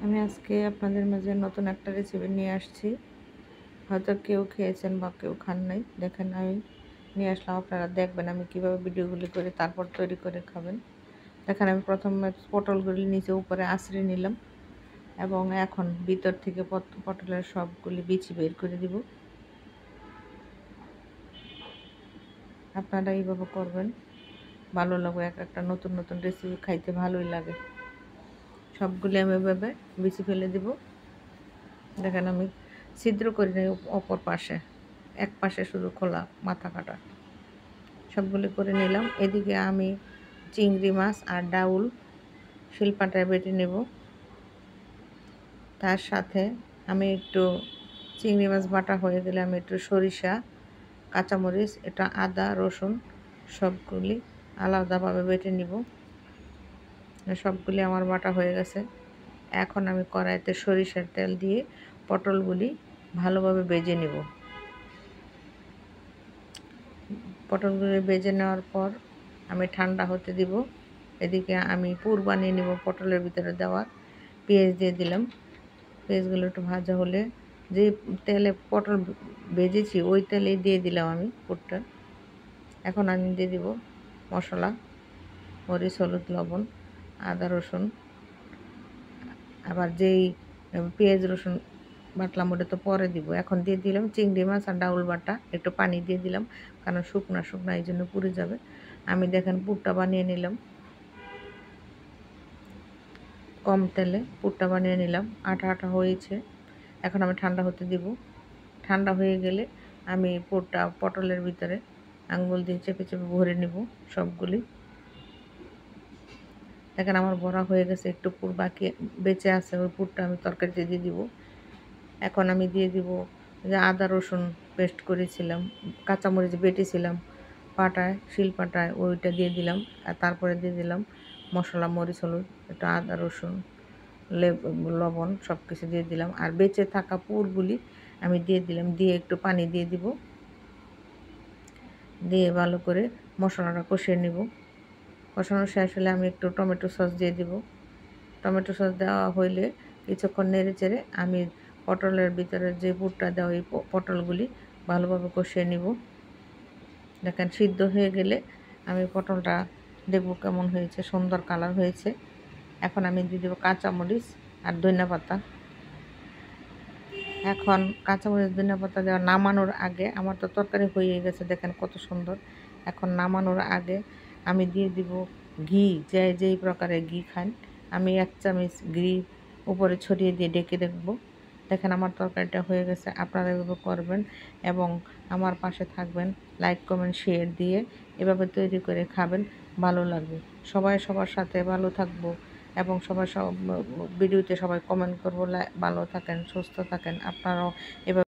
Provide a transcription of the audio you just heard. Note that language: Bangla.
আমি আজকে আপনাদের মাঝে নতুন একটা রেসিপি নিয়ে আসছি। হয়তো কেউ খেয়েছেন বা কেউ খান নাই। দেখেন আমি নিয়ে আসলাম, আপনারা দেখবেন আমি কিভাবে ভিডিওগুলি করে তারপর তৈরি করে খাবেন। দেখেন আমি প্রথমে পটলগুলি নিচে উপরে আঁচড়ে নিলাম এবং এখন ভিতর থেকে পটলের সবগুলি বিচি বের করে দিব। আপনারা এইভাবে করবেন, ভালো লাগবে। একটা নতুন নতুন রেসিপি খাইতে ভালোই লাগে। সবগুলি আমি এভাবে বিচি ফেলে দিব। দেখেন আমি ছিদ্র করি নাই অপর পাশে, এক পাশে শুধু খোলা মাথা কাটা। সবগুলি করে নিলাম। এদিকে আমি চিংড়ি মাছ আর ডাউল শিলপাটায় বেটে নেব। তার সাথে আমি একটু চিংড়ি মাছ বাটা হয়ে গেলে আমি একটু সরিষা, কাঁচামরিচ, এটা আদা রসুন সবগুলি আলাদাভাবে বেটে নিব। সবগুলি আমার বাটা হয়ে গেছে। এখন আমি কড়াইতে সরিষার তেল দিয়ে পটলগুলি ভালোভাবে ভেজে নেব। পটলগুলি ভেজে নেওয়ার পর আমি ঠান্ডা হতে দিব। এদিকে আমি পুর বানিয়ে নেব পটলের ভিতরে দেওয়ার। পেঁয়াজ দিয়ে দিলাম। পেঁয়াজগুলো একটু ভাজা হলে যে তেলে পটল ভেজেছি ওই তেলেই দিয়ে দিলাম আমি পুরটা। এখন আমি দিয়ে দিব মশলা, মরিচ, হলুদ, লবণ, আদা রসুন। আবার যেই পেঁয়াজ রসুন বাটলাম ওটা তো পরে দিব। এখন দিয়ে দিলাম চিংড়ি মাছ আর ডাউল বাটা, একটু পানি দিয়ে দিলাম কারণ শুকনা শুকনা এই জন্য পুড়ে যাবে। আমি দেখেন পুরটা বানিয়ে নিলাম, কম তেলে পুরটা বানিয়ে নিলাম। আটা আটা হয়েছে। এখন আমি ঠান্ডা হতে দিব। ঠান্ডা হয়ে গেলে আমি পুরটা পটলের ভিতরে আঙ্গুল দিয়ে চেপে চেপে ভরে নিব সবগুলি। দেখেন আমার ভরা হয়ে গেছে, একটু পুর বাকি বেঁচে আছে, ওই পুরটা আমি তরকারিতে দিয়ে দিব। এখন আমি দিয়ে দিব যে আদা রসুন পেস্ট করেছিলাম, কাঁচামরিচ বেটেছিলাম পাটায়, শিলপাটায়, ওইটা দিয়ে দিলাম। আর তারপরে দিয়ে দিলাম মশলা, মরিচ, হলুদ, একটু আদা রসুন, লবণ সব কিছু দিয়ে দিলাম। আর বেঁচে থাকা পুরগুলি আমি দিয়ে দিলাম, দিয়ে একটু পানি দিয়ে দিব। দিয়ে ভালো করে মশলাটা কষিয়ে নিব। কষানো শেষ হলে আমি একটু টমেটো সস দিয়ে দিব। টমেটো সস দেওয়া হইলে কিছুক্ষণ নেড়ে চেড়ে আমি পটলের ভিতরে যে পুরটা দেওয়া এই পটলগুলি ভালোভাবে কষিয়ে নিব। দেখেন সিদ্ধ হয়ে গেলে আমি পটলটা দেখব কেমন হয়েছে, সুন্দর কালার হয়েছে। এখন আমি দিয়ে দেবো কাঁচামরিচ আর ধনিয়া পাতা। এখন কাঁচামরিচ ধনিয়া পাতা দেওয়া নামানোর আগে, আমার তো তরকারি হয়ে গেছে দেখেন কত সুন্দর। এখন নামানোর আগে আমি দিয়ে দিব ঘি, যেই প্রকারের ঘি খান। আমি 1 চামচ ঘি উপরে ছড়িয়ে দিয়ে ডেকে রাখবো। দেখেন আমার তরকারিটা হয়ে গেছে। আপনারা এভাবে করবেন এবং আমার পাশে থাকবেন, লাইক কমেন্ট শেয়ার দিয়ে এভাবে তৈরি করে খাবেন, ভালো লাগবে। সবাই সবার সাথে ভালো থাকবো এবং সবাই সব ভিডিওতে সবাই কমেন্ট করবো। ভালো থাকেন, সুস্থ থাকেন। আপনারাও এভাবে